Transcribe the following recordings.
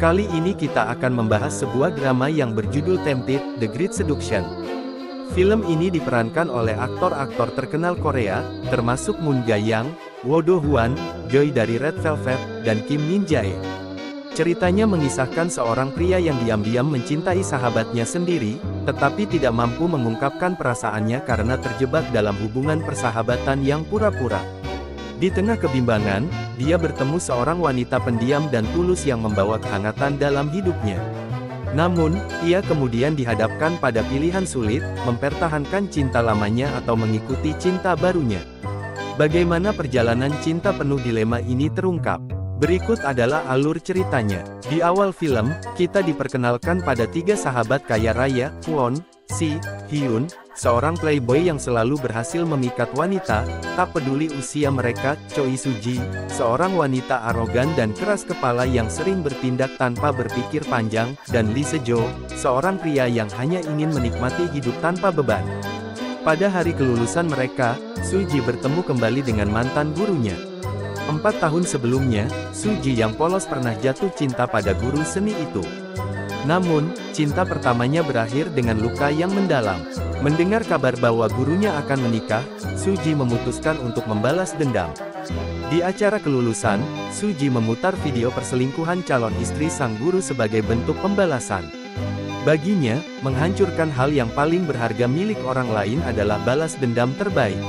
Kali ini kita akan membahas sebuah drama yang berjudul Tempted: The Great Seduction. Film ini diperankan oleh aktor-aktor terkenal Korea, termasuk Moon Ga-young, Woo Do-hwan, Joy dari Red Velvet, dan Kim Min Jae. Ceritanya mengisahkan seorang pria yang diam-diam mencintai sahabatnya sendiri, tetapi tidak mampu mengungkapkan perasaannya karena terjebak dalam hubungan persahabatan yang pura-pura. Di tengah kebimbangan, dia bertemu seorang wanita pendiam dan tulus yang membawa kehangatan dalam hidupnya. Namun, ia kemudian dihadapkan pada pilihan sulit, mempertahankan cinta lamanya atau mengikuti cinta barunya. Bagaimana perjalanan cinta penuh dilema ini terungkap? Berikut adalah alur ceritanya. Di awal film, kita diperkenalkan pada tiga sahabat kaya raya, Kwon, Si, Hyun, seorang playboy yang selalu berhasil memikat wanita, tak peduli usia mereka, Choi Soo-ji, seorang wanita arogan dan keras kepala yang sering bertindak tanpa berpikir panjang, dan Lee Se-jo, seorang pria yang hanya ingin menikmati hidup tanpa beban. Pada hari kelulusan mereka, Soo-ji bertemu kembali dengan mantan gurunya. 4 tahun sebelumnya, Soo-ji yang polos pernah jatuh cinta pada guru seni itu. Namun, cinta pertamanya berakhir dengan luka yang mendalam. Mendengar kabar bahwa gurunya akan menikah, Soo-ji memutuskan untuk membalas dendam. Di acara kelulusan, Soo-ji memutar video perselingkuhan calon istri sang guru sebagai bentuk pembalasan. Baginya, menghancurkan hal yang paling berharga milik orang lain adalah balas dendam terbaik.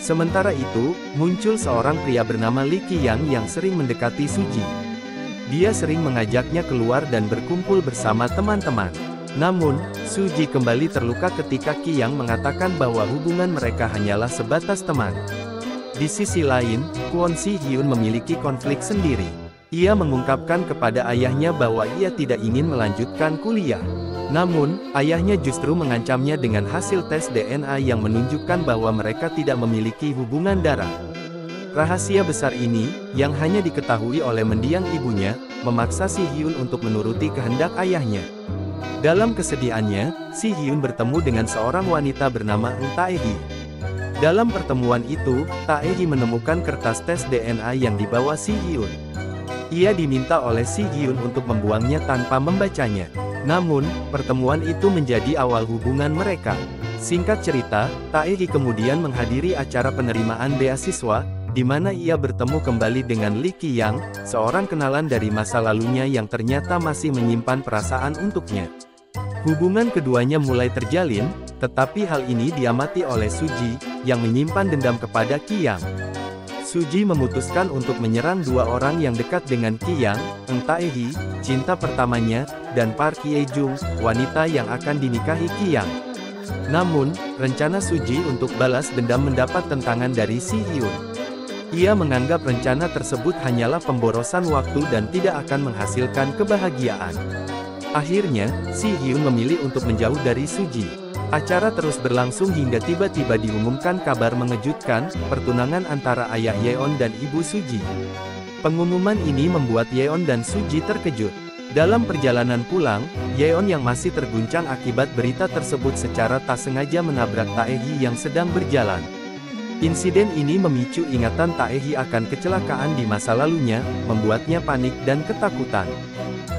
Sementara itu, muncul seorang pria bernama Lee Ki-yang yang sering mendekati Soo-ji. Dia sering mengajaknya keluar dan berkumpul bersama teman-teman. Namun, Soo-ji kembali terluka ketika Ki-yang mengatakan bahwa hubungan mereka hanyalah sebatas teman. Di sisi lain, Kwon Si-hyun memiliki konflik sendiri. Ia mengungkapkan kepada ayahnya bahwa ia tidak ingin melanjutkan kuliah. Namun, ayahnya justru mengancamnya dengan hasil tes DNA yang menunjukkan bahwa mereka tidak memiliki hubungan darah. Rahasia besar ini, yang hanya diketahui oleh mendiang ibunya, memaksa Si-hyun untuk menuruti kehendak ayahnya. Dalam kesedihannya, Si-hyun bertemu dengan seorang wanita bernama Tae-hee. Dalam pertemuan itu, Tae-hee menemukan kertas tes DNA yang dibawa Si-hyun. Ia diminta oleh Si-hyun untuk membuangnya tanpa membacanya. Namun, pertemuan itu menjadi awal hubungan mereka. Singkat cerita, Tae-hee kemudian menghadiri acara penerimaan beasiswa, di mana ia bertemu kembali dengan Lee Ki-yang, seorang kenalan dari masa lalunya yang ternyata masih menyimpan perasaan untuknya. Hubungan keduanya mulai terjalin, tetapi hal ini diamati oleh Soo-ji, yang menyimpan dendam kepada Ki-yang. Soo-ji memutuskan untuk menyerang dua orang yang dekat dengan Ki-yang, Tae-hee, cinta pertamanya, dan Park Hye-jung, wanita yang akan dinikahi Ki-yang. Namun, rencana Soo-ji untuk balas dendam mendapat tentangan dari Si-hyun. Ia menganggap rencana tersebut hanyalah pemborosan waktu dan tidak akan menghasilkan kebahagiaan. Akhirnya, Si-hyun memilih untuk menjauh dari Soo-ji. Acara terus berlangsung hingga tiba-tiba diumumkan kabar mengejutkan, pertunangan antara ayah Yeon dan ibu Soo-ji. Pengumuman ini membuat Yeon dan Soo-ji terkejut. Dalam perjalanan pulang, Yeon yang masih terguncang akibat berita tersebut secara tak sengaja menabrak Tae-hee yang sedang berjalan. Insiden ini memicu ingatan Tae-hee akan kecelakaan di masa lalunya, membuatnya panik dan ketakutan.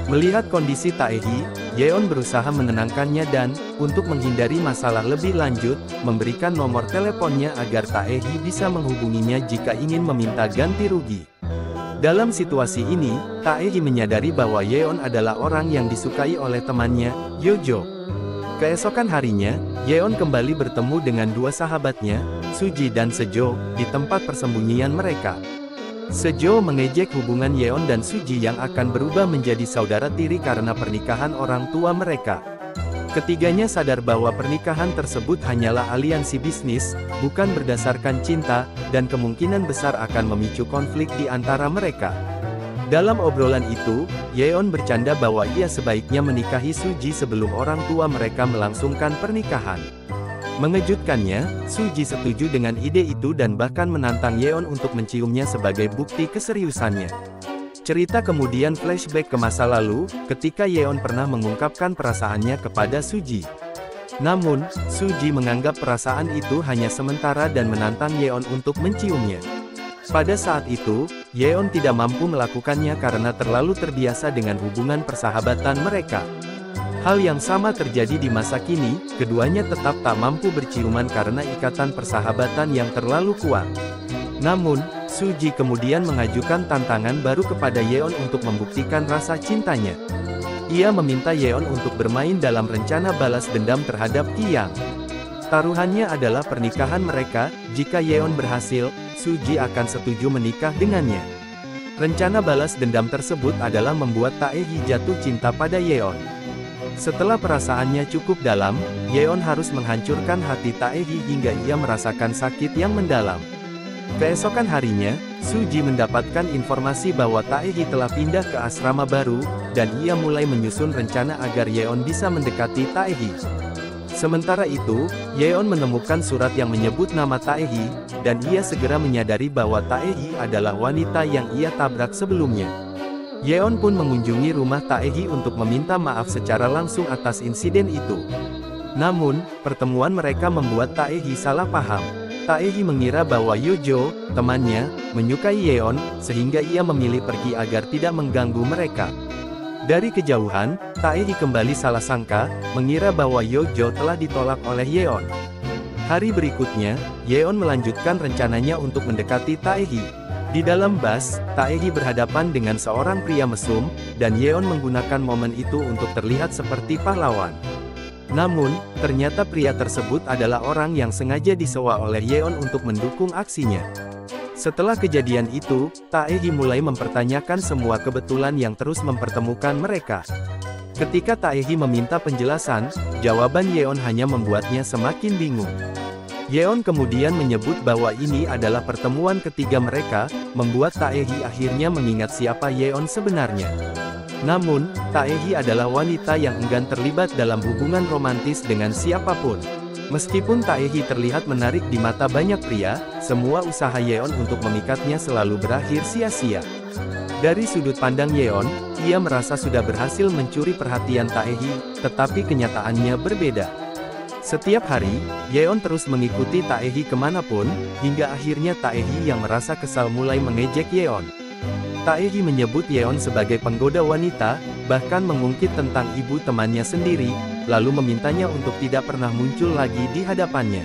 Melihat kondisi Tae-hee, Yeon berusaha menenangkannya dan, untuk menghindari masalah lebih lanjut, memberikan nomor teleponnya agar Tae-hee bisa menghubunginya jika ingin meminta ganti rugi. Dalam situasi ini, Tae-hee menyadari bahwa Yeon adalah orang yang disukai oleh temannya, Yeojo. Keesokan harinya, Yeon kembali bertemu dengan dua sahabatnya, Soo-ji dan Se-jo, di tempat persembunyian mereka. Se-jo mengejek hubungan Yeon dan Soo-ji yang akan berubah menjadi saudara tiri karena pernikahan orang tua mereka. Ketiganya sadar bahwa pernikahan tersebut hanyalah aliansi bisnis, bukan berdasarkan cinta, dan kemungkinan besar akan memicu konflik di antara mereka. Dalam obrolan itu, Yeon bercanda bahwa ia sebaiknya menikahi Soo-ji sebelum orang tua mereka melangsungkan pernikahan. Mengejutkannya, Soo-ji setuju dengan ide itu dan bahkan menantang Yeon untuk menciumnya sebagai bukti keseriusannya. Cerita kemudian flashback ke masa lalu, ketika Yeon pernah mengungkapkan perasaannya kepada Soo-ji. Namun, Soo-ji menganggap perasaan itu hanya sementara dan menantang Yeon untuk menciumnya. Pada saat itu, Yeon tidak mampu melakukannya karena terlalu terbiasa dengan hubungan persahabatan mereka. Hal yang sama terjadi di masa kini, keduanya tetap tak mampu berciuman karena ikatan persahabatan yang terlalu kuat. Namun, Suji kemudian mengajukan tantangan baru kepada Yeon untuk membuktikan rasa cintanya. Ia meminta Yeon untuk bermain dalam rencana balas dendam terhadap Ki-yang. Taruhannya adalah pernikahan mereka. Jika Yeon berhasil, Suji akan setuju menikah dengannya. Rencana balas dendam tersebut adalah membuat Taehi jatuh cinta pada Yeon. Setelah perasaannya cukup dalam, Yeon harus menghancurkan hati Taehi hingga ia merasakan sakit yang mendalam. Keesokan harinya, Suji mendapatkan informasi bahwa Taehi telah pindah ke asrama baru, dan ia mulai menyusun rencana agar Yeon bisa mendekati Taehi. Sementara itu, Yeon menemukan surat yang menyebut nama Taehi, dan ia segera menyadari bahwa Taehi adalah wanita yang ia tabrak sebelumnya. Yeon pun mengunjungi rumah Taehi untuk meminta maaf secara langsung atas insiden itu. Namun, pertemuan mereka membuat Taehi salah paham. Taehi mengira bahwa Yojo, temannya, menyukai Yeon, sehingga ia memilih pergi agar tidak mengganggu mereka. Dari kejauhan, Taehi kembali salah sangka, mengira bahwa Yojo telah ditolak oleh Yeon. Hari berikutnya, Yeon melanjutkan rencananya untuk mendekati Taehi. Di dalam bus, Taehi berhadapan dengan seorang pria mesum, dan Yeon menggunakan momen itu untuk terlihat seperti pahlawan. Namun, ternyata pria tersebut adalah orang yang sengaja disewa oleh Yeon untuk mendukung aksinya. Setelah kejadian itu, Taehi mulai mempertanyakan semua kebetulan yang terus mempertemukan mereka. Ketika Taehi meminta penjelasan, jawaban Yeon hanya membuatnya semakin bingung. Yeon kemudian menyebut bahwa ini adalah pertemuan ketiga mereka, membuat Taehi akhirnya mengingat siapa Yeon sebenarnya. Namun, Taehi adalah wanita yang enggan terlibat dalam hubungan romantis dengan siapapun. Meskipun Taehi terlihat menarik di mata banyak pria, semua usaha Yeon untuk memikatnya selalu berakhir sia-sia. Dari sudut pandang Yeon, ia merasa sudah berhasil mencuri perhatian Taehi, tetapi kenyataannya berbeda. Setiap hari, Yeon terus mengikuti Taehi kemanapun, hingga akhirnya Taehi yang merasa kesal mulai mengejek Yeon. Taehi menyebut Yeon sebagai penggoda wanita, bahkan mengungkit tentang ibu temannya sendiri, lalu memintanya untuk tidak pernah muncul lagi di hadapannya.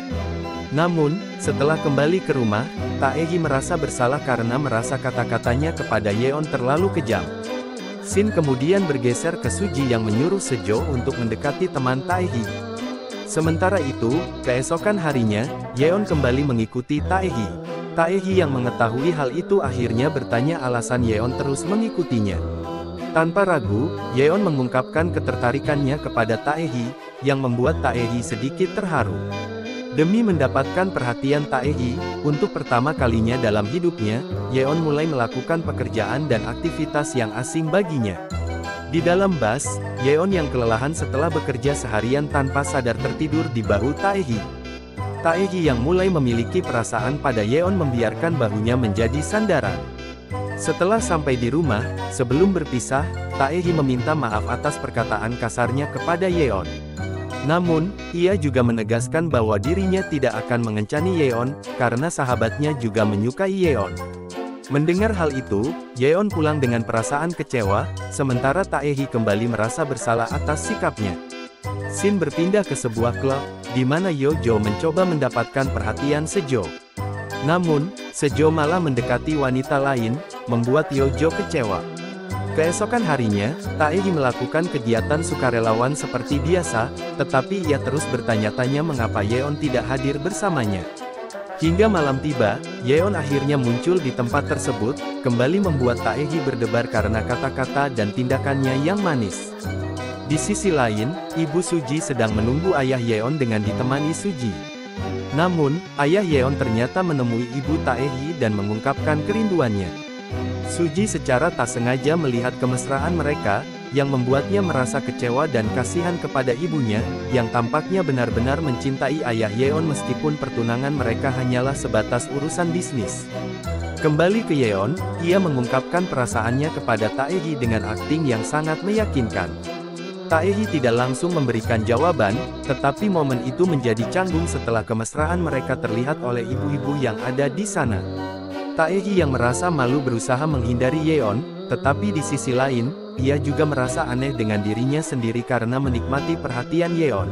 Namun, setelah kembali ke rumah, Taehi merasa bersalah karena merasa kata-katanya kepada Yeon terlalu kejam. Scene kemudian bergeser ke Suji yang menyuruh Sejo untuk mendekati teman Taehi. Sementara itu, keesokan harinya, Yeon kembali mengikuti Taehi. Taehi yang mengetahui hal itu akhirnya bertanya alasan Yeon terus mengikutinya. Tanpa ragu, Yeon mengungkapkan ketertarikannya kepada Taehi, yang membuat Taehi sedikit terharu. Demi mendapatkan perhatian Taehi, untuk pertama kalinya dalam hidupnya, Yeon mulai melakukan pekerjaan dan aktivitas yang asing baginya. Di dalam bus, Yeon yang kelelahan setelah bekerja seharian tanpa sadar tertidur di bahu Taehi. Taehi yang mulai memiliki perasaan pada Yeon membiarkan bahunya menjadi sandaran. Setelah sampai di rumah, sebelum berpisah, Taehi meminta maaf atas perkataan kasarnya kepada Yeon. Namun, ia juga menegaskan bahwa dirinya tidak akan mengencani Yeon, karena sahabatnya juga menyukai Yeon. Mendengar hal itu, Yeon pulang dengan perasaan kecewa, sementara Taehi kembali merasa bersalah atas sikapnya. Scene berpindah ke sebuah klub, di mana Yojo mencoba mendapatkan perhatian Sejo. Namun, Sejo malah mendekati wanita lain, membuat Yojo kecewa. Keesokan harinya, Taehi melakukan kegiatan sukarelawan seperti biasa, tetapi ia terus bertanya-tanya mengapa Yeon tidak hadir bersamanya. Hingga malam tiba, Yeon akhirnya muncul di tempat tersebut, kembali membuat Taehi berdebar karena kata-kata dan tindakannya yang manis. Di sisi lain, Ibu Suji sedang menunggu ayah Yeon dengan ditemani Suji. Namun, ayah Yeon ternyata menemui ibu Taehi dan mengungkapkan kerinduannya. Suji secara tak sengaja melihat kemesraan mereka, yang membuatnya merasa kecewa dan kasihan kepada ibunya, yang tampaknya benar-benar mencintai ayah Yeon meskipun pertunangan mereka hanyalah sebatas urusan bisnis. Kembali ke Yeon, ia mengungkapkan perasaannya kepada Taehi dengan akting yang sangat meyakinkan. Taehi tidak langsung memberikan jawaban, tetapi momen itu menjadi canggung setelah kemesraan mereka terlihat oleh ibu-ibu yang ada di sana. Taehi yang merasa malu berusaha menghindari Yeon, tetapi di sisi lain, ia juga merasa aneh dengan dirinya sendiri karena menikmati perhatian Yeon.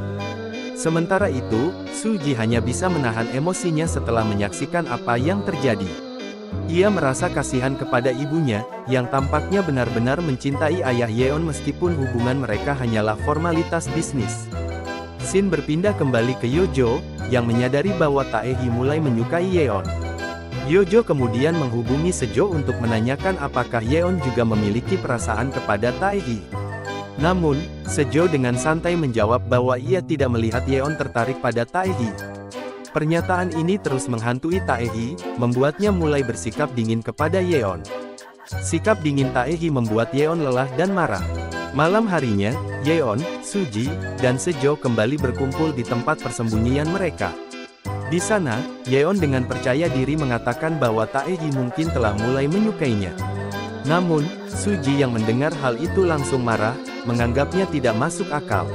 Sementara itu, Suji hanya bisa menahan emosinya setelah menyaksikan apa yang terjadi. Ia merasa kasihan kepada ibunya, yang tampaknya benar-benar mencintai ayah Yeon meskipun hubungan mereka hanyalah formalitas bisnis. Scene berpindah kembali ke Yeojo, yang menyadari bahwa Taehi mulai menyukai Yeon. Yeojo kemudian menghubungi Sejo untuk menanyakan apakah Yeon juga memiliki perasaan kepada Taehi. Namun, Sejo dengan santai menjawab bahwa ia tidak melihat Yeon tertarik pada Taehi. Pernyataan ini terus menghantui Taehi, membuatnya mulai bersikap dingin kepada Yeon. Sikap dingin Taehi membuat Yeon lelah dan marah. Malam harinya, Yeon, Suji, dan Sejo kembali berkumpul di tempat persembunyian mereka. Di sana, Yeon dengan percaya diri mengatakan bahwa Taehi mungkin telah mulai menyukainya. Namun, Suji yang mendengar hal itu langsung marah, menganggapnya tidak masuk akal.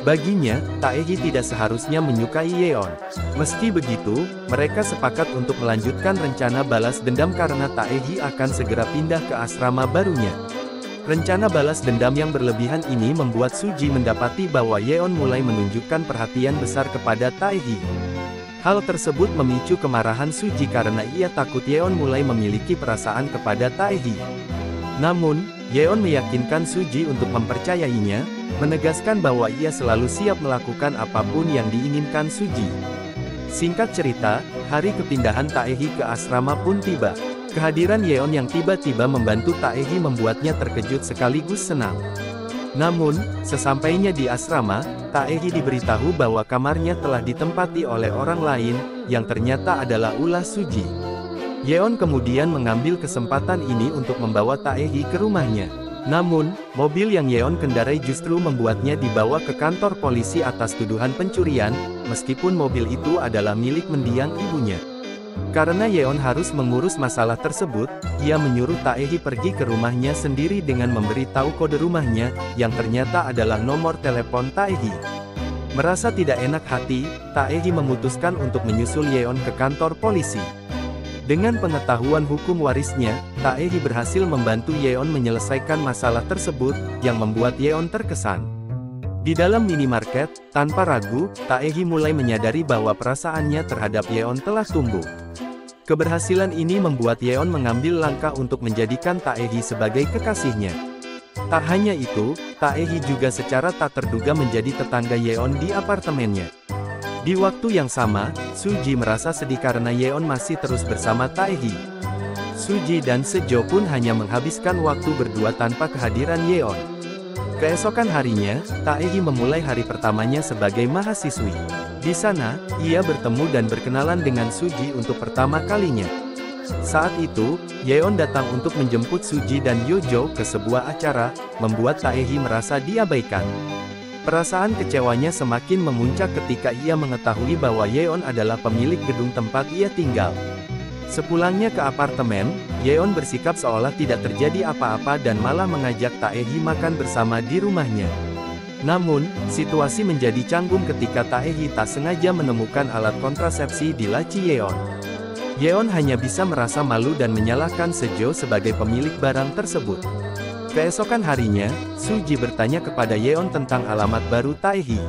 Baginya, Taehi tidak seharusnya menyukai Yeon. Meski begitu, mereka sepakat untuk melanjutkan rencana balas dendam karena Taehi akan segera pindah ke asrama barunya. Rencana balas dendam yang berlebihan ini membuat Suji mendapati bahwa Yeon mulai menunjukkan perhatian besar kepada Taehi. Hal tersebut memicu kemarahan Suji karena ia takut Yeon mulai memiliki perasaan kepada Taehi. Namun, Yeon meyakinkan Suji untuk mempercayainya, menegaskan bahwa ia selalu siap melakukan apapun yang diinginkan Suji. Singkat cerita, hari kepindahan Taehi ke asrama pun tiba. Kehadiran Yeon yang tiba-tiba membantu Taehi membuatnya terkejut sekaligus senang. Namun, sesampainya di asrama, Taehi diberitahu bahwa kamarnya telah ditempati oleh orang lain, yang ternyata adalah ulah Suji. Yeon kemudian mengambil kesempatan ini untuk membawa Taehi ke rumahnya. Namun, mobil yang Yeon kendarai justru membuatnya dibawa ke kantor polisi atas tuduhan pencurian, meskipun mobil itu adalah milik mendiang ibunya. Karena Yeon harus mengurus masalah tersebut, ia menyuruh Taehi pergi ke rumahnya sendiri dengan memberitahu kode rumahnya, yang ternyata adalah nomor telepon Taehi. Merasa tidak enak hati, Taehi memutuskan untuk menyusul Yeon ke kantor polisi. Dengan pengetahuan hukum warisnya, Taehi berhasil membantu Yeon menyelesaikan masalah tersebut, yang membuat Yeon terkesan. Di dalam minimarket, tanpa ragu, Taehi mulai menyadari bahwa perasaannya terhadap Yeon telah tumbuh. Keberhasilan ini membuat Yeon mengambil langkah untuk menjadikan Taehi sebagai kekasihnya. Tak hanya itu, Taehi juga secara tak terduga menjadi tetangga Yeon di apartemennya. Di waktu yang sama, Suji merasa sedih karena Yeon masih terus bersama Taehi. Suji dan Sejo pun hanya menghabiskan waktu berdua tanpa kehadiran Yeon. Keesokan harinya, Taehi memulai hari pertamanya sebagai mahasiswi. Di sana, ia bertemu dan berkenalan dengan Suji untuk pertama kalinya. Saat itu, Yeon datang untuk menjemput Suji dan Yeojo ke sebuah acara, membuat Taehi merasa diabaikan. Perasaan kecewanya semakin memuncak ketika ia mengetahui bahwa Yeon adalah pemilik gedung tempat ia tinggal. Sepulangnya ke apartemen, Yeon bersikap seolah tidak terjadi apa-apa dan malah mengajak Taehi makan bersama di rumahnya. Namun, situasi menjadi canggung ketika Taehi tak sengaja menemukan alat kontrasepsi di laci Yeon. Yeon hanya bisa merasa malu dan menyalahkan Sejo sebagai pemilik barang tersebut. Keesokan harinya, Suji bertanya kepada Yeon tentang alamat baru Taehi.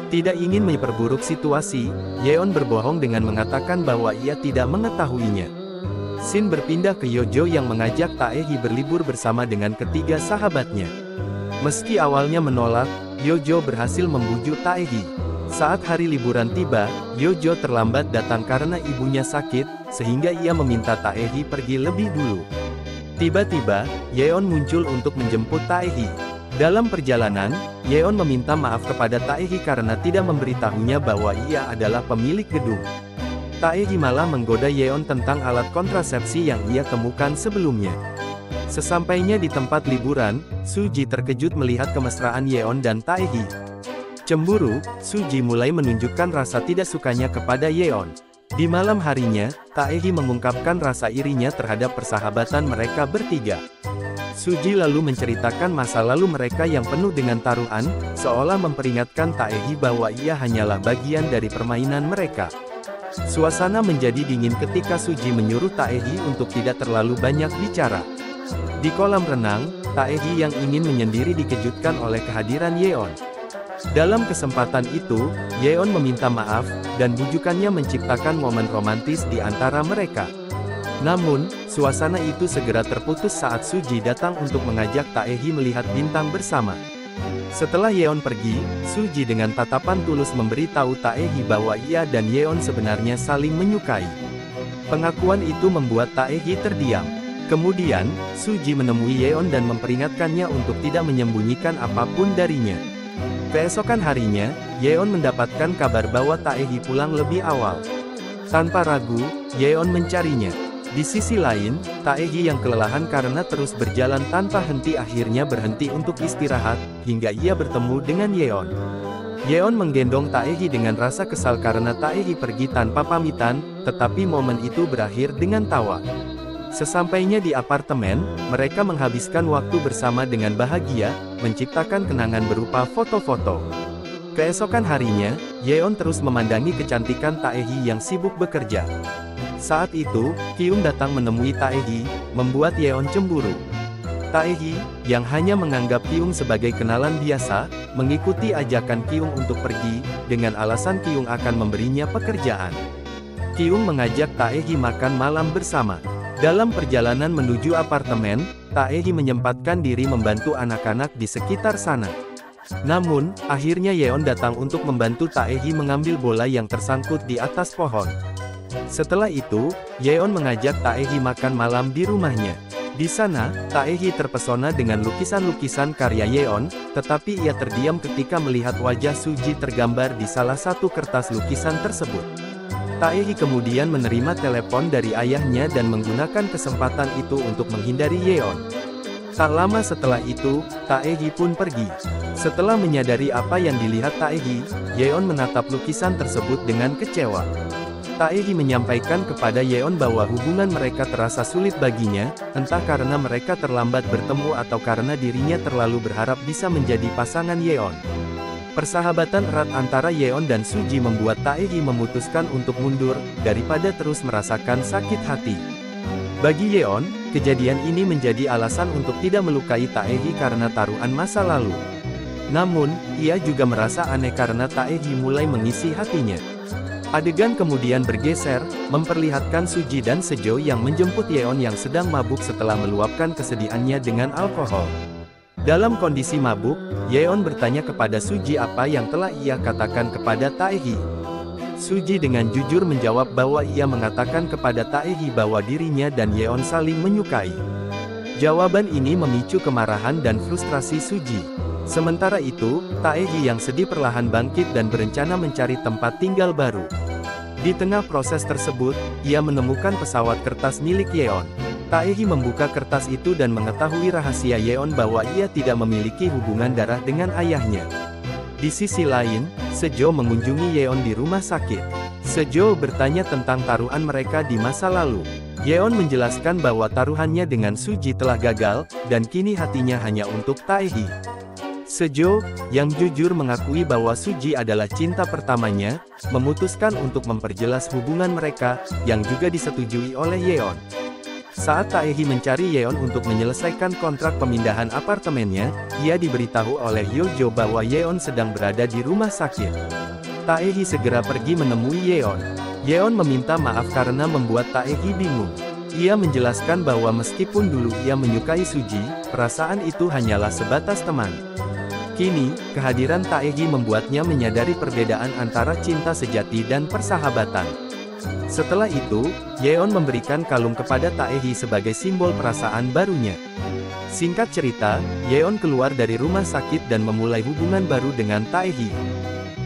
Tidak ingin memperburuk situasi, Yeon berbohong dengan mengatakan bahwa ia tidak mengetahuinya. Scene berpindah ke Yeojo yang mengajak Taehi berlibur bersama dengan ketiga sahabatnya. Meski awalnya menolak, Yeojo berhasil membujuk Taehi. Saat hari liburan tiba, Yeojo terlambat datang karena ibunya sakit, sehingga ia meminta Taehi pergi lebih dulu. Tiba-tiba, Yeon muncul untuk menjemput Taehi. Dalam perjalanan, Yeon meminta maaf kepada Taehi karena tidak memberitahunya bahwa ia adalah pemilik gedung. Taehi malah menggoda Yeon tentang alat kontrasepsi yang ia temukan sebelumnya. Sesampainya di tempat liburan, Suji terkejut melihat kemesraan Yeon dan Taehi. Cemburu, Suji mulai menunjukkan rasa tidak sukanya kepada Yeon. Di malam harinya, Taehi mengungkapkan rasa irinya terhadap persahabatan mereka bertiga. Suji lalu menceritakan masa lalu mereka yang penuh dengan taruhan, seolah memperingatkan Taehi bahwa ia hanyalah bagian dari permainan mereka. Suasana menjadi dingin ketika Suji menyuruh Taehi untuk tidak terlalu banyak bicara. Di kolam renang, Taehi yang ingin menyendiri dikejutkan oleh kehadiran Yeon. Dalam kesempatan itu, Yeon meminta maaf, dan bujukannya menciptakan momen romantis di antara mereka. Namun, suasana itu segera terputus saat Suji datang untuk mengajak Taehi melihat bintang bersama. Setelah Yeon pergi, Suji dengan tatapan tulus memberitahu Taehi bahwa ia dan Yeon sebenarnya saling menyukai. Pengakuan itu membuat Taehi terdiam. Kemudian, Suji menemui Yeon dan memperingatkannya untuk tidak menyembunyikan apapun darinya. Keesokan harinya, Yeon mendapatkan kabar bahwa Taehi pulang lebih awal. Tanpa ragu, Yeon mencarinya. Di sisi lain, Taehi yang kelelahan karena terus berjalan tanpa henti akhirnya berhenti untuk istirahat, hingga ia bertemu dengan Yeon. Yeon menggendong Taehi dengan rasa kesal karena Taehi pergi tanpa pamitan, tetapi momen itu berakhir dengan tawa. Sesampainya di apartemen, mereka menghabiskan waktu bersama dengan bahagia, menciptakan kenangan berupa foto-foto. Keesokan harinya, Yeon terus memandangi kecantikan Taehi yang sibuk bekerja. Saat itu, Kyung datang menemui Taehi, membuat Yeon cemburu. Taehi, yang hanya menganggap Kyung sebagai kenalan biasa, mengikuti ajakan Kyung untuk pergi, dengan alasan Kyung akan memberinya pekerjaan. Kyung mengajak Taehi makan malam bersama. Dalam perjalanan menuju apartemen, Taehi menyempatkan diri membantu anak-anak di sekitar sana. Namun, akhirnya Yeon datang untuk membantu Taehi mengambil bola yang tersangkut di atas pohon. Setelah itu, Yeon mengajak Taehi makan malam di rumahnya. Di sana, Taehi terpesona dengan lukisan-lukisan karya Yeon, tetapi ia terdiam ketika melihat wajah Suji tergambar di salah satu kertas lukisan tersebut. Taehi kemudian menerima telepon dari ayahnya dan menggunakan kesempatan itu untuk menghindari Yeon. Tak lama setelah itu, Taehi pun pergi. Setelah menyadari apa yang dilihat Taehi, Yeon menatap lukisan tersebut dengan kecewa. Taehi menyampaikan kepada Yeon bahwa hubungan mereka terasa sulit baginya, entah karena mereka terlambat bertemu atau karena dirinya terlalu berharap bisa menjadi pasangan Yeon. Persahabatan erat antara Yeon dan Suji membuat Taehi memutuskan untuk mundur, daripada terus merasakan sakit hati. Bagi Yeon, kejadian ini menjadi alasan untuk tidak melukai Taehi karena taruhan masa lalu. Namun, ia juga merasa aneh karena Taehi mulai mengisi hatinya. Adegan kemudian bergeser, memperlihatkan Suji dan Sejo yang menjemput Yeon yang sedang mabuk setelah meluapkan kesedihannya dengan alkohol. Dalam kondisi mabuk, Yeon bertanya kepada Suji apa yang telah ia katakan kepada Taehi. Suji dengan jujur menjawab bahwa ia mengatakan kepada Taehi bahwa dirinya dan Yeon saling menyukai. Jawaban ini memicu kemarahan dan frustrasi Suji. Sementara itu, Taehi yang sedih perlahan bangkit dan berencana mencari tempat tinggal baru. Di tengah proses tersebut, ia menemukan pesawat kertas milik Yeon. Taehi membuka kertas itu dan mengetahui rahasia Yeon bahwa ia tidak memiliki hubungan darah dengan ayahnya. Di sisi lain, Sejo mengunjungi Yeon di rumah sakit. Sejo bertanya tentang taruhan mereka di masa lalu. Yeon menjelaskan bahwa taruhannya dengan Suji telah gagal, dan kini hatinya hanya untuk Taehi. Sejo, yang jujur mengakui bahwa Suji adalah cinta pertamanya, memutuskan untuk memperjelas hubungan mereka, yang juga disetujui oleh Yeon. Saat Taehi mencari Yeon untuk menyelesaikan kontrak pemindahan apartemennya, ia diberitahu oleh Hyojo bahwa Yeon sedang berada di rumah sakit. Taehi segera pergi menemui Yeon. Yeon meminta maaf karena membuat Taehi bingung. Ia menjelaskan bahwa meskipun dulu ia menyukai Suji, perasaan itu hanyalah sebatas teman. Kini, kehadiran Taehi membuatnya menyadari perbedaan antara cinta sejati dan persahabatan. Setelah itu, Yeon memberikan kalung kepada Taehi sebagai simbol perasaan barunya. Singkat cerita, Yeon keluar dari rumah sakit dan memulai hubungan baru dengan Taehi.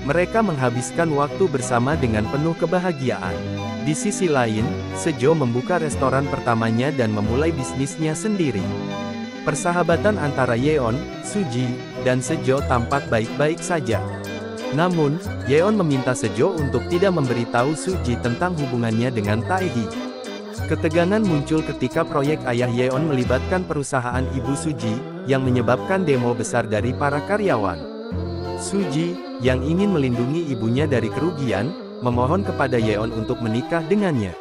Mereka menghabiskan waktu bersama dengan penuh kebahagiaan. Di sisi lain, Sejo membuka restoran pertamanya dan memulai bisnisnya sendiri. Persahabatan antara Yeon, Suji, dan Sejo tampak baik-baik saja. Namun, Yeon meminta Sejo untuk tidak memberitahu Suji tentang hubungannya dengan Taehi. Ketegangan muncul ketika proyek ayah Yeon melibatkan perusahaan ibu Suji, yang menyebabkan demo besar dari para karyawan. Suji, yang ingin melindungi ibunya dari kerugian, memohon kepada Yeon untuk menikah dengannya.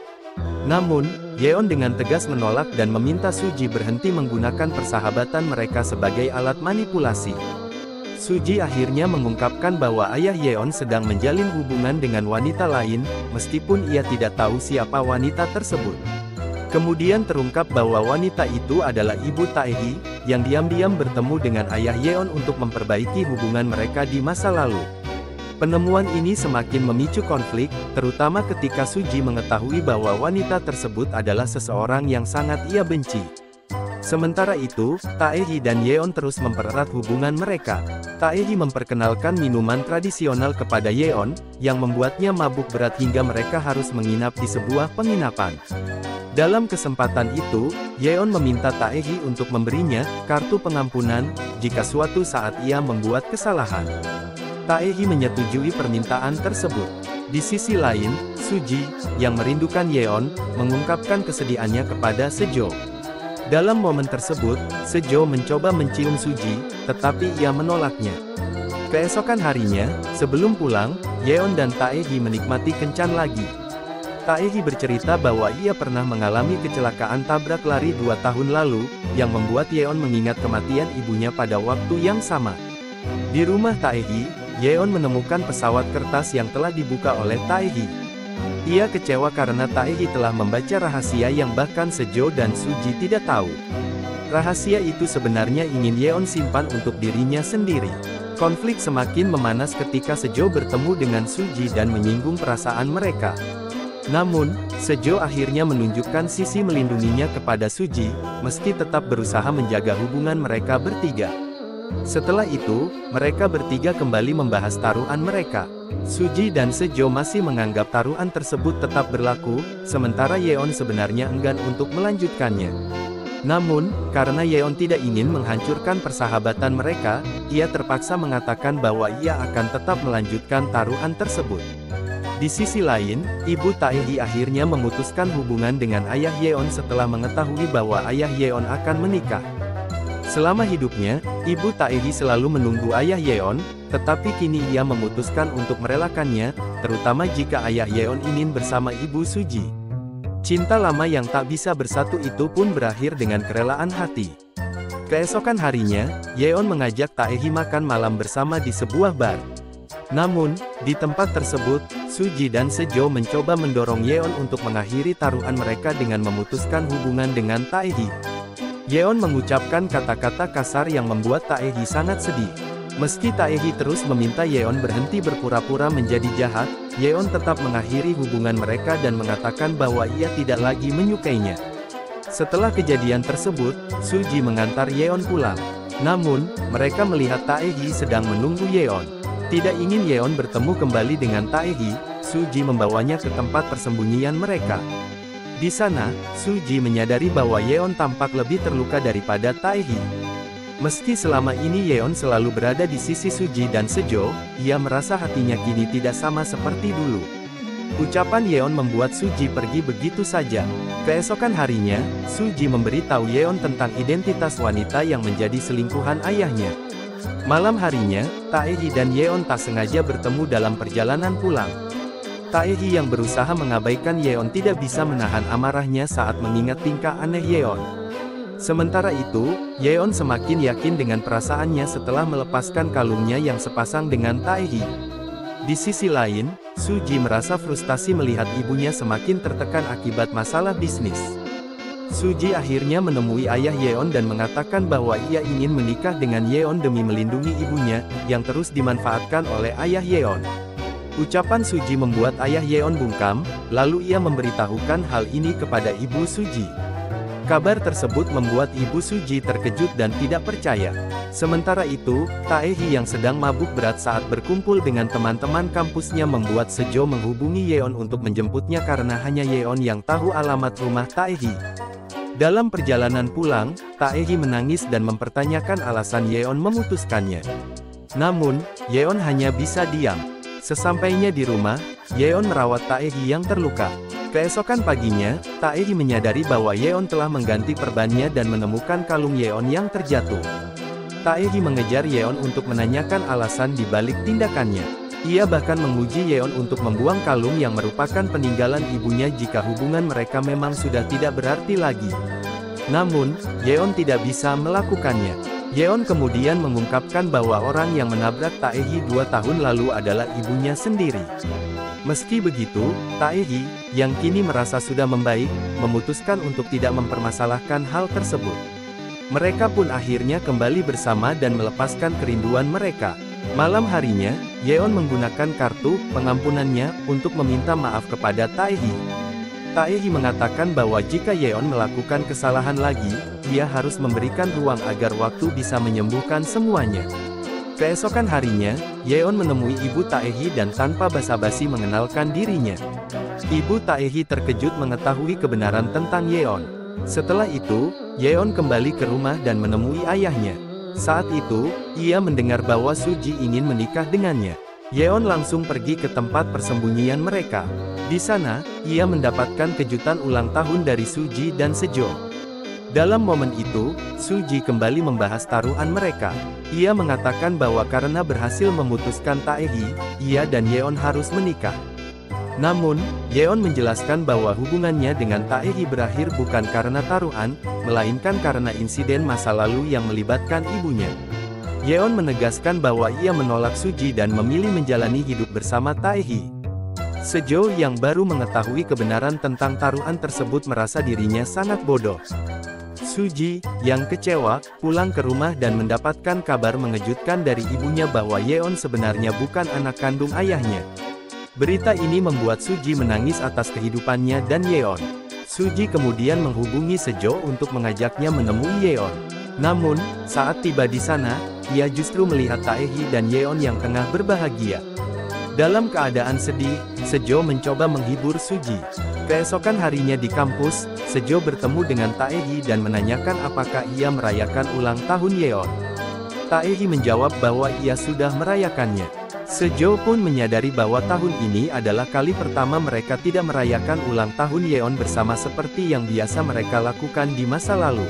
Namun, Yeon dengan tegas menolak dan meminta Suji berhenti menggunakan persahabatan mereka sebagai alat manipulasi. Suji akhirnya mengungkapkan bahwa ayah Yeon sedang menjalin hubungan dengan wanita lain, meskipun ia tidak tahu siapa wanita tersebut. Kemudian terungkap bahwa wanita itu adalah ibu Taehi, yang diam-diam bertemu dengan ayah Yeon untuk memperbaiki hubungan mereka di masa lalu. Penemuan ini semakin memicu konflik, terutama ketika Suji mengetahui bahwa wanita tersebut adalah seseorang yang sangat ia benci. Sementara itu, Taehi dan Yeon terus mempererat hubungan mereka. Taehi memperkenalkan minuman tradisional kepada Yeon, yang membuatnya mabuk berat hingga mereka harus menginap di sebuah penginapan. Dalam kesempatan itu, Yeon meminta Taehi untuk memberinya kartu pengampunan jika suatu saat ia membuat kesalahan. Taehi menyetujui permintaan tersebut. Di sisi lain, Suji, yang merindukan Yeon, mengungkapkan kesedihannya kepada Sejong. Dalam momen tersebut, Sejong mencoba mencium Suji, tetapi ia menolaknya. Keesokan harinya, sebelum pulang, Yeon dan Taehi menikmati kencan lagi. Taehi bercerita bahwa ia pernah mengalami kecelakaan tabrak lari 2 tahun lalu, yang membuat Yeon mengingat kematian ibunya pada waktu yang sama. Di rumah Taehi, Yeon menemukan pesawat kertas yang telah dibuka oleh Taehi. Ia kecewa karena Taehi telah membaca rahasia yang bahkan Sejong dan Suji tidak tahu. Rahasia itu sebenarnya ingin Yeon simpan untuk dirinya sendiri. Konflik semakin memanas ketika Sejong bertemu dengan Suji dan menyinggung perasaan mereka. Namun, Sejong akhirnya menunjukkan sisi melindunginya kepada Suji, meski tetap berusaha menjaga hubungan mereka bertiga. Setelah itu, mereka bertiga kembali membahas taruhan mereka. Suji dan Sejong masih menganggap taruhan tersebut tetap berlaku, sementara Yeon sebenarnya enggan untuk melanjutkannya. Namun, karena Yeon tidak ingin menghancurkan persahabatan mereka, ia terpaksa mengatakan bahwa ia akan tetap melanjutkan taruhan tersebut. Di sisi lain, ibu Taehi akhirnya memutuskan hubungan dengan ayah Yeon setelah mengetahui bahwa ayah Yeon akan menikah. Selama hidupnya, ibu Taehi selalu menunggu ayah Yeon, tetapi kini ia memutuskan untuk merelakannya, terutama jika ayah Yeon ingin bersama ibu Suji. Cinta lama yang tak bisa bersatu itu pun berakhir dengan kerelaan hati. Keesokan harinya, Yeon mengajak Taehi makan malam bersama di sebuah bar. Namun, di tempat tersebut, Suji dan Sejong mencoba mendorong Yeon untuk mengakhiri taruhan mereka dengan memutuskan hubungan dengan Taehi. Yeon mengucapkan kata-kata kasar yang membuat Taehi sangat sedih. Meski Taehi terus meminta Yeon berhenti berpura-pura menjadi jahat, Yeon tetap mengakhiri hubungan mereka dan mengatakan bahwa ia tidak lagi menyukainya. Setelah kejadian tersebut, Suji mengantar Yeon pulang. Namun, mereka melihat Taehi sedang menunggu Yeon. Tidak ingin Yeon bertemu kembali dengan Taehi, Suji membawanya ke tempat persembunyian mereka. Di sana, Suji menyadari bahwa Yeon tampak lebih terluka daripada Taehi. Meski selama ini Yeon selalu berada di sisi Suji dan Sejong, ia merasa hatinya kini tidak sama seperti dulu. Ucapan Yeon membuat Suji pergi begitu saja. Keesokan harinya, Suji memberitahu Yeon tentang identitas wanita yang menjadi selingkuhan ayahnya. Malam harinya, Taehi dan Yeon tak sengaja bertemu dalam perjalanan pulang. Taehi yang berusaha mengabaikan Yeon tidak bisa menahan amarahnya saat mengingat tingkah aneh Yeon. Sementara itu, Yeon semakin yakin dengan perasaannya setelah melepaskan kalungnya yang sepasang dengan Taehi. Di sisi lain, Suji merasa frustasi melihat ibunya semakin tertekan akibat masalah bisnis. Suji akhirnya menemui ayah Yeon dan mengatakan bahwa ia ingin menikah dengan Yeon demi melindungi ibunya, yang terus dimanfaatkan oleh ayah Yeon. Ucapan Suji membuat ayah Yeon bungkam, lalu ia memberitahukan hal ini kepada ibu Suji. Kabar tersebut membuat ibu Suji terkejut dan tidak percaya. Sementara itu, Taehi yang sedang mabuk berat saat berkumpul dengan teman-teman kampusnya membuat Sejong menghubungi Yeon untuk menjemputnya karena hanya Yeon yang tahu alamat rumah Taehi. Dalam perjalanan pulang, Taehi menangis dan mempertanyakan alasan Yeon memutuskannya. Namun, Yeon hanya bisa diam. Sesampainya di rumah, Yeon merawat Taehi yang terluka. Keesokan paginya, Taehi menyadari bahwa Yeon telah mengganti perbannya dan menemukan kalung Yeon yang terjatuh. Taehi mengejar Yeon untuk menanyakan alasan di balik tindakannya. Ia bahkan memuji Yeon untuk membuang kalung yang merupakan peninggalan ibunya jika hubungan mereka memang sudah tidak berarti lagi. Namun, Yeon tidak bisa melakukannya. Yeon kemudian mengungkapkan bahwa orang yang menabrak Taehi 2 tahun lalu adalah ibunya sendiri. Meski begitu, Taehi, yang kini merasa sudah membaik, memutuskan untuk tidak mempermasalahkan hal tersebut. Mereka pun akhirnya kembali bersama dan melepaskan kerinduan mereka. Malam harinya, Yeon menggunakan kartu pengampunannya untuk meminta maaf kepada Taehi. Taehi mengatakan bahwa jika Yeon melakukan kesalahan lagi, dia harus memberikan ruang agar waktu bisa menyembuhkan semuanya. Keesokan harinya, Yeon menemui ibu Taehi dan tanpa basa-basi mengenalkan dirinya. Ibu Taehi terkejut mengetahui kebenaran tentang Yeon. Setelah itu, Yeon kembali ke rumah dan menemui ayahnya. Saat itu, ia mendengar bahwa Suji ingin menikah dengannya. Yeon langsung pergi ke tempat persembunyian mereka. Di sana, ia mendapatkan kejutan ulang tahun dari Suji dan Sejo. Dalam momen itu, Suji kembali membahas taruhan mereka. Ia mengatakan bahwa karena berhasil memutuskan Taehi, ia dan Yeon harus menikah. Namun, Yeon menjelaskan bahwa hubungannya dengan Taehi berakhir bukan karena taruhan, melainkan karena insiden masa lalu yang melibatkan ibunya. Yeon menegaskan bahwa ia menolak Suji dan memilih menjalani hidup bersama Taehi. Sejo yang baru mengetahui kebenaran tentang taruhan tersebut merasa dirinya sangat bodoh. Suji, yang kecewa, pulang ke rumah dan mendapatkan kabar mengejutkan dari ibunya bahwa Yeon sebenarnya bukan anak kandung ayahnya. Berita ini membuat Suji menangis atas kehidupannya dan Yeon. Suji kemudian menghubungi Sejo untuk mengajaknya menemui Yeon. Namun, saat tiba di sana, ia justru melihat Taehi dan Yeon yang tengah berbahagia. Dalam keadaan sedih, Sejo mencoba menghibur Suji. Keesokan harinya di kampus, Sejo bertemu dengan Taehi dan menanyakan apakah ia merayakan ulang tahun Yeon. Taehi menjawab bahwa ia sudah merayakannya. Sejo pun menyadari bahwa tahun ini adalah kali pertama mereka tidak merayakan ulang tahun Yeon bersama seperti yang biasa mereka lakukan di masa lalu.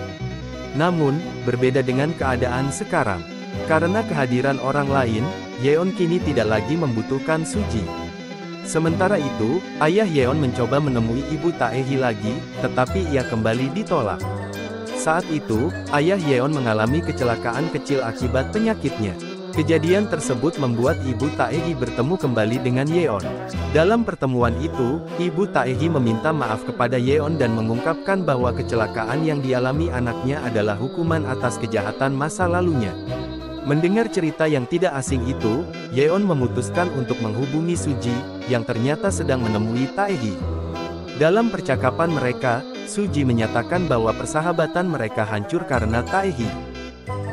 Namun, berbeda dengan keadaan sekarang. Karena kehadiran orang lain, Yeon kini tidak lagi membutuhkan Suji. Sementara itu, ayah Yeon mencoba menemui ibu Taehi lagi, tetapi ia kembali ditolak. Saat itu, ayah Yeon mengalami kecelakaan kecil akibat penyakitnya. Kejadian tersebut membuat ibu Taehi bertemu kembali dengan Yeon. Dalam pertemuan itu, ibu Taehi meminta maaf kepada Yeon dan mengungkapkan bahwa kecelakaan yang dialami anaknya adalah hukuman atas kejahatan masa lalunya. Mendengar cerita yang tidak asing itu, Yeon memutuskan untuk menghubungi Suji, yang ternyata sedang menemui Taehi. Dalam percakapan mereka, Suji menyatakan bahwa persahabatan mereka hancur karena Taehi.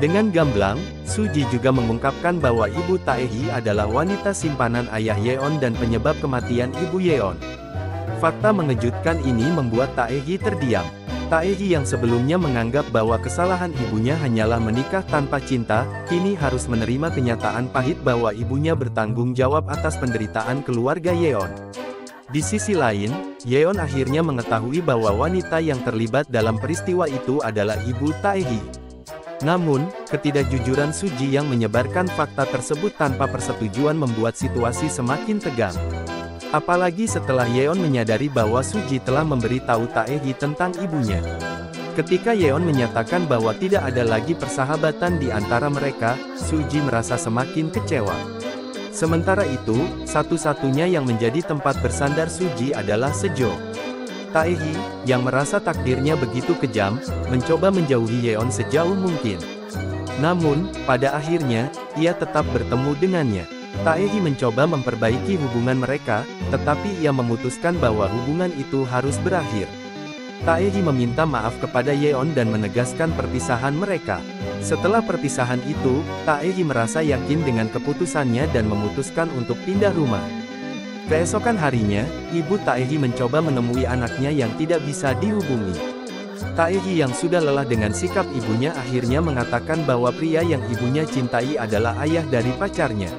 Dengan gamblang, Suji juga mengungkapkan bahwa ibu Taehi adalah wanita simpanan ayah Yeon dan penyebab kematian ibu Yeon. Fakta mengejutkan ini membuat Taehi terdiam. Taehi yang sebelumnya menganggap bahwa kesalahan ibunya hanyalah menikah tanpa cinta, kini harus menerima kenyataan pahit bahwa ibunya bertanggung jawab atas penderitaan keluarga Yeon. Di sisi lain, Yeon akhirnya mengetahui bahwa wanita yang terlibat dalam peristiwa itu adalah ibu Taehi. Namun, ketidakjujuran Suji yang menyebarkan fakta tersebut tanpa persetujuan membuat situasi semakin tegang. Apalagi setelah Yeon menyadari bahwa Suji telah memberitahu Taehi tentang ibunya. Ketika Yeon menyatakan bahwa tidak ada lagi persahabatan di antara mereka, Suji merasa semakin kecewa. Sementara itu, satu-satunya yang menjadi tempat bersandar Suji adalah Sejo. Taehi, yang merasa takdirnya begitu kejam, mencoba menjauhi Yeon sejauh mungkin. Namun, pada akhirnya, ia tetap bertemu dengannya. Taehi mencoba memperbaiki hubungan mereka, tetapi ia memutuskan bahwa hubungan itu harus berakhir. Taehi meminta maaf kepada Yeon dan menegaskan perpisahan mereka. Setelah perpisahan itu, Taehi merasa yakin dengan keputusannya dan memutuskan untuk pindah rumah. Keesokan harinya, ibu Taehi mencoba menemui anaknya yang tidak bisa dihubungi. Taehi yang sudah lelah dengan sikap ibunya akhirnya mengatakan bahwa pria yang ibunya cintai adalah ayah dari pacarnya.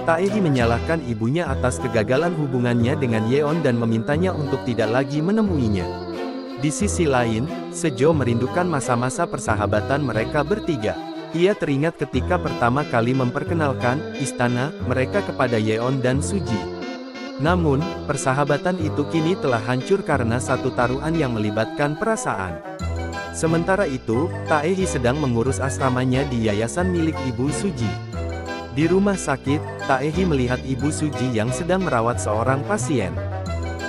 Taehi menyalahkan ibunya atas kegagalan hubungannya dengan Yeon dan memintanya untuk tidak lagi menemuinya. Di sisi lain, Sejo merindukan masa-masa persahabatan mereka bertiga. Ia teringat ketika pertama kali memperkenalkan istana mereka kepada Yeon dan Suji. Namun, persahabatan itu kini telah hancur karena satu taruhan yang melibatkan perasaan. Sementara itu, Taehi sedang mengurus asramanya di yayasan milik Ibu Suji. Di rumah sakit, Taehi melihat Ibu Suji yang sedang merawat seorang pasien.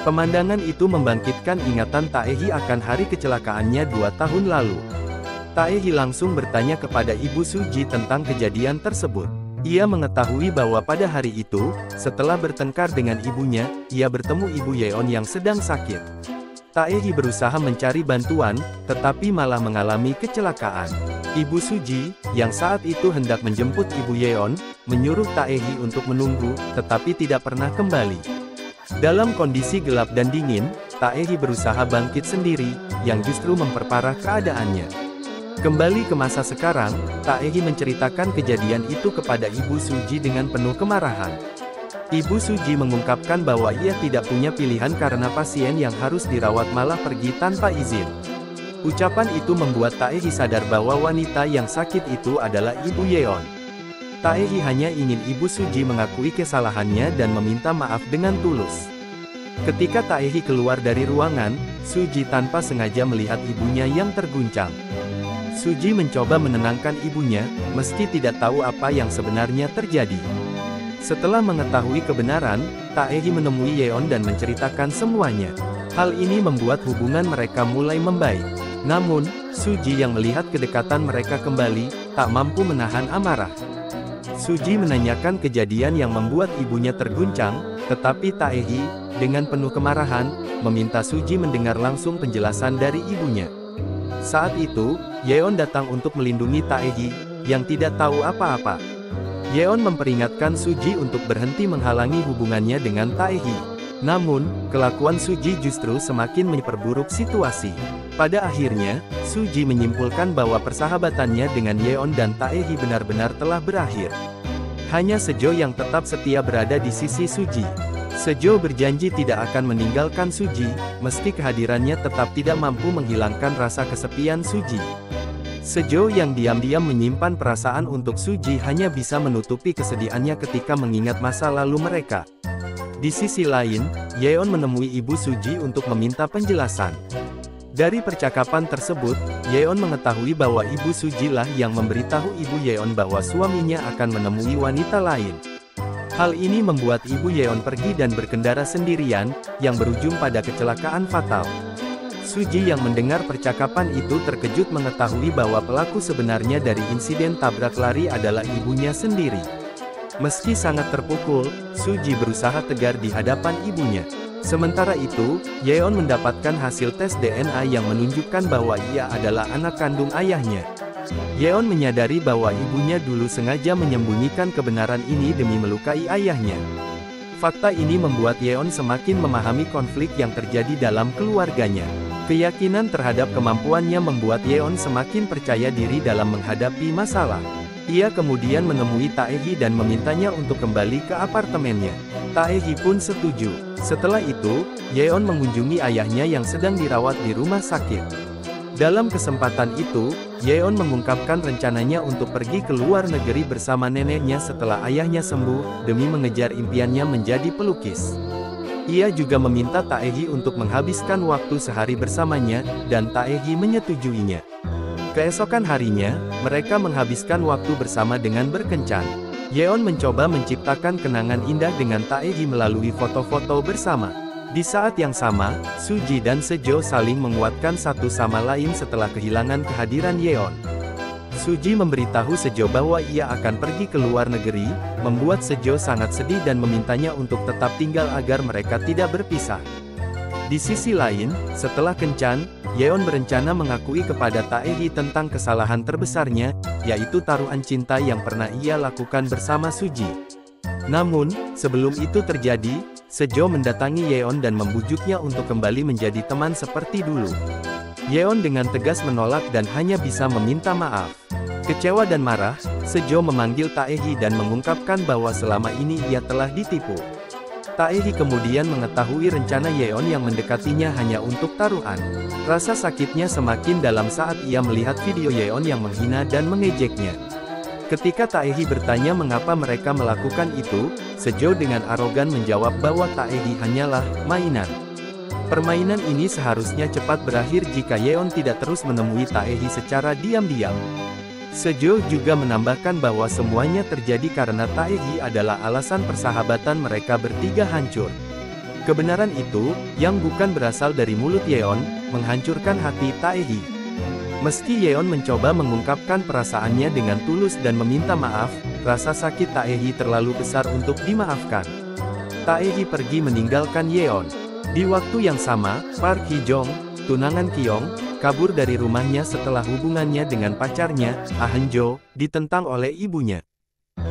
Pemandangan itu membangkitkan ingatan Taehi akan hari kecelakaannya 2 tahun lalu. Taehi langsung bertanya kepada Ibu Suji tentang kejadian tersebut. Ia mengetahui bahwa pada hari itu, setelah bertengkar dengan ibunya, ia bertemu Ibu Yeon yang sedang sakit. Taehi berusaha mencari bantuan, tetapi malah mengalami kecelakaan. Ibu Suji, yang saat itu hendak menjemput Ibu Yeon, menyuruh Taehi untuk menunggu, tetapi tidak pernah kembali. Dalam kondisi gelap dan dingin, Taehi berusaha bangkit sendiri, yang justru memperparah keadaannya. Kembali ke masa sekarang, Taehi menceritakan kejadian itu kepada Ibu Suji dengan penuh kemarahan. Ibu Suji mengungkapkan bahwa ia tidak punya pilihan karena pasien yang harus dirawat malah pergi tanpa izin. Ucapan itu membuat Taehi sadar bahwa wanita yang sakit itu adalah Ibu Yeon. Taehi hanya ingin Ibu Suji mengakui kesalahannya dan meminta maaf dengan tulus. Ketika Taehi keluar dari ruangan, Suji tanpa sengaja melihat ibunya yang terguncang. Suji mencoba menenangkan ibunya, meski tidak tahu apa yang sebenarnya terjadi. Setelah mengetahui kebenaran, Taehi menemui Yeon dan menceritakan semuanya. Hal ini membuat hubungan mereka mulai membaik. Namun, Suji yang melihat kedekatan mereka kembali, tak mampu menahan amarah. Suji menanyakan kejadian yang membuat ibunya terguncang, tetapi Taehi, dengan penuh kemarahan, meminta Suji mendengar langsung penjelasan dari ibunya. Saat itu, Yeon datang untuk melindungi Taehi, yang tidak tahu apa-apa. Yeon memperingatkan Suji untuk berhenti menghalangi hubungannya dengan Taehi. Namun, kelakuan Suji justru semakin memperburuk situasi. Pada akhirnya, Suji menyimpulkan bahwa persahabatannya dengan Yeon dan Taehi benar-benar telah berakhir. Hanya Sejo yang tetap setia berada di sisi Suji. Sejo berjanji tidak akan meninggalkan Suji, meski kehadirannya tetap tidak mampu menghilangkan rasa kesepian Suji. Sejo yang diam-diam menyimpan perasaan untuk Suji hanya bisa menutupi kesedihannya ketika mengingat masa lalu mereka. Di sisi lain, Yeon menemui Ibu Suji untuk meminta penjelasan. Dari percakapan tersebut, Yeon mengetahui bahwa Ibu Suji lah yang memberitahu Ibu Yeon bahwa suaminya akan menemui wanita lain. Hal ini membuat Ibu Yeon pergi dan berkendara sendirian, yang berujung pada kecelakaan fatal. Suji yang mendengar percakapan itu terkejut mengetahui bahwa pelaku sebenarnya dari insiden tabrak lari adalah ibunya sendiri. Meski sangat terpukul, Suji berusaha tegar di hadapan ibunya. Sementara itu, Yeon mendapatkan hasil tes DNA yang menunjukkan bahwa ia adalah anak kandung ayahnya. Yeon menyadari bahwa ibunya dulu sengaja menyembunyikan kebenaran ini demi melukai ayahnya. Fakta ini membuat Yeon semakin memahami konflik yang terjadi dalam keluarganya. Keyakinan terhadap kemampuannya membuat Yeon semakin percaya diri dalam menghadapi masalah. Ia kemudian menemui Taehi dan memintanya untuk kembali ke apartemennya. Taehi pun setuju. Setelah itu, Yeon mengunjungi ayahnya yang sedang dirawat di rumah sakit. Dalam kesempatan itu, Yeon mengungkapkan rencananya untuk pergi ke luar negeri bersama neneknya setelah ayahnya sembuh, demi mengejar impiannya menjadi pelukis. Ia juga meminta Taehi untuk menghabiskan waktu sehari bersamanya, dan Taehi menyetujuinya. Keesokan harinya, mereka menghabiskan waktu bersama dengan berkencan. Yeon mencoba menciptakan kenangan indah dengan Taehi melalui foto-foto bersama. Di saat yang sama, Suji dan Sejo saling menguatkan satu sama lain setelah kehilangan kehadiran Yeon. Suji memberitahu Sejo bahwa ia akan pergi ke luar negeri, membuat Sejo sangat sedih dan memintanya untuk tetap tinggal agar mereka tidak berpisah. Di sisi lain, setelah kencan, Yeon berencana mengakui kepada Taehi tentang kesalahan terbesarnya, yaitu taruhan cinta yang pernah ia lakukan bersama Suji. Namun, sebelum itu terjadi, Sejo mendatangi Yeon dan membujuknya untuk kembali menjadi teman seperti dulu. Yeon dengan tegas menolak dan hanya bisa meminta maaf. Kecewa dan marah, Sejo memanggil Taehi dan mengungkapkan bahwa selama ini ia telah ditipu. Taehi kemudian mengetahui rencana Yeon yang mendekatinya hanya untuk taruhan. Rasa sakitnya semakin dalam saat ia melihat video Yeon yang menghina dan mengejeknya. Ketika Taehi bertanya mengapa mereka melakukan itu, Sejo dengan arogan menjawab bahwa Taehi hanyalah mainan. Permainan ini seharusnya cepat berakhir jika Yeon tidak terus menemui Taehi secara diam-diam. Sejo juga menambahkan bahwa semuanya terjadi karena Taehi adalah alasan persahabatan mereka bertiga hancur. Kebenaran itu, yang bukan berasal dari mulut Yeon, menghancurkan hati Taehi. Meski Yeon mencoba mengungkapkan perasaannya dengan tulus dan meminta maaf, rasa sakit Taehi terlalu besar untuk dimaafkan. Taehi pergi meninggalkan Yeon. Di waktu yang sama, Park Hee-jong, tunangan Kyung, kabur dari rumahnya setelah hubungannya dengan pacarnya, Ah-jo, ditentang oleh ibunya.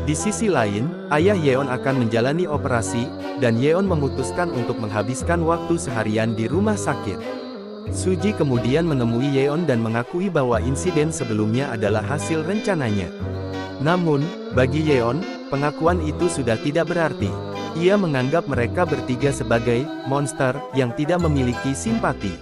Di sisi lain, ayah Yeon akan menjalani operasi, dan Yeon memutuskan untuk menghabiskan waktu seharian di rumah sakit. Suji kemudian menemui Yeon dan mengakui bahwa insiden sebelumnya adalah hasil rencananya. Namun, bagi Yeon, pengakuan itu sudah tidak berarti. Ia menganggap mereka bertiga sebagai monster yang tidak memiliki simpati.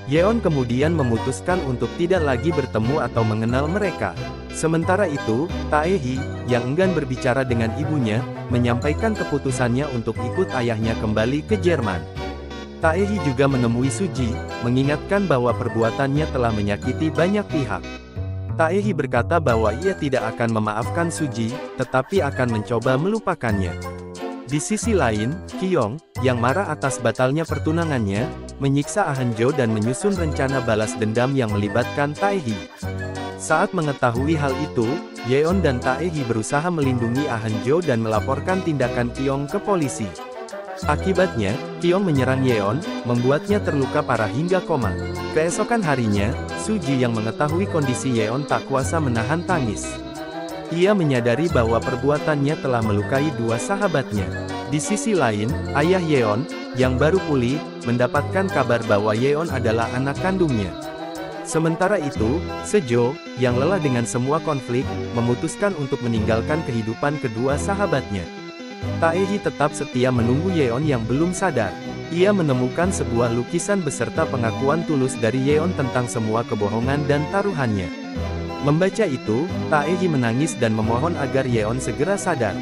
Yeon kemudian memutuskan untuk tidak lagi bertemu atau mengenal mereka. Sementara itu, Taehi, yang enggan berbicara dengan ibunya, menyampaikan keputusannya untuk ikut ayahnya kembali ke Jerman. Taehi juga menemui Suji, mengingatkan bahwa perbuatannya telah menyakiti banyak pihak. Taehi berkata bahwa ia tidak akan memaafkan Suji, tetapi akan mencoba melupakannya. Di sisi lain, Kyung, yang marah atas batalnya pertunangannya, menyiksa Ah-jo dan menyusun rencana balas dendam yang melibatkan Taehi. Saat mengetahui hal itu, Yeon dan Taehi berusaha melindungi Ah-jo dan melaporkan tindakan Kyung ke polisi. Akibatnya, Kyung menyerang Yeon, membuatnya terluka parah hingga koma. Keesokan harinya, Suji yang mengetahui kondisi Yeon tak kuasa menahan tangis. Ia menyadari bahwa perbuatannya telah melukai dua sahabatnya. Di sisi lain, ayah Yeon, yang baru pulih, mendapatkan kabar bahwa Yeon adalah anak kandungnya. Sementara itu, Sejo, yang lelah dengan semua konflik, memutuskan untuk meninggalkan kehidupan kedua sahabatnya. Taehi tetap setia menunggu Yeon yang belum sadar. Ia menemukan sebuah lukisan beserta pengakuan tulus dari Yeon tentang semua kebohongan dan taruhannya. Membaca itu, Taehi menangis dan memohon agar Yeon segera sadar.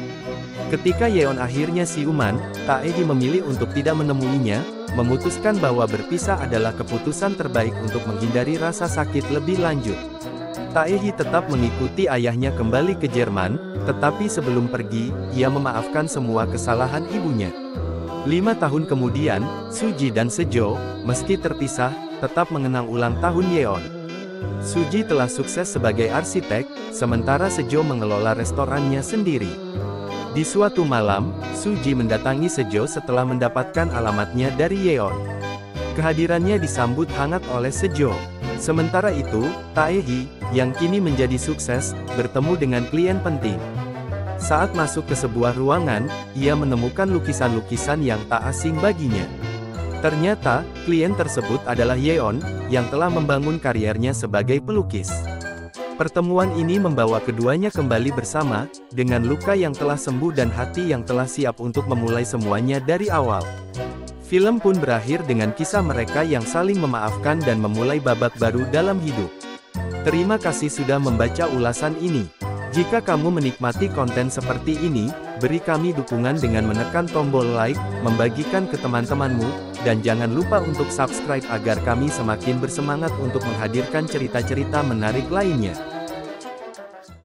Ketika Yeon akhirnya siuman, Taehi memilih untuk tidak menemuinya, memutuskan bahwa berpisah adalah keputusan terbaik untuk menghindari rasa sakit lebih lanjut. Taehi tetap mengikuti ayahnya kembali ke Jerman, tetapi sebelum pergi, ia memaafkan semua kesalahan ibunya. 5 tahun kemudian, Suji dan Sejo, meski terpisah, tetap mengenang ulang tahun Yeon. Suji telah sukses sebagai arsitek, sementara Sejo mengelola restorannya sendiri. Di suatu malam, Suji mendatangi Sejo setelah mendapatkan alamatnya dari Yeon. Kehadirannya disambut hangat oleh Sejo. Sementara itu, Taehi, yang kini menjadi sukses, bertemu dengan klien penting. Saat masuk ke sebuah ruangan, ia menemukan lukisan-lukisan yang tak asing baginya. Ternyata, klien tersebut adalah Yeon, yang telah membangun kariernya sebagai pelukis. Pertemuan ini membawa keduanya kembali bersama, dengan luka yang telah sembuh dan hati yang telah siap untuk memulai semuanya dari awal. Film pun berakhir dengan kisah mereka yang saling memaafkan dan memulai babak baru dalam hidup. Terima kasih sudah membaca ulasan ini. Jika kamu menikmati konten seperti ini, beri kami dukungan dengan menekan tombol like, membagikan ke teman-temanmu, dan jangan lupa untuk subscribe agar kami semakin bersemangat untuk menghadirkan cerita-cerita menarik lainnya.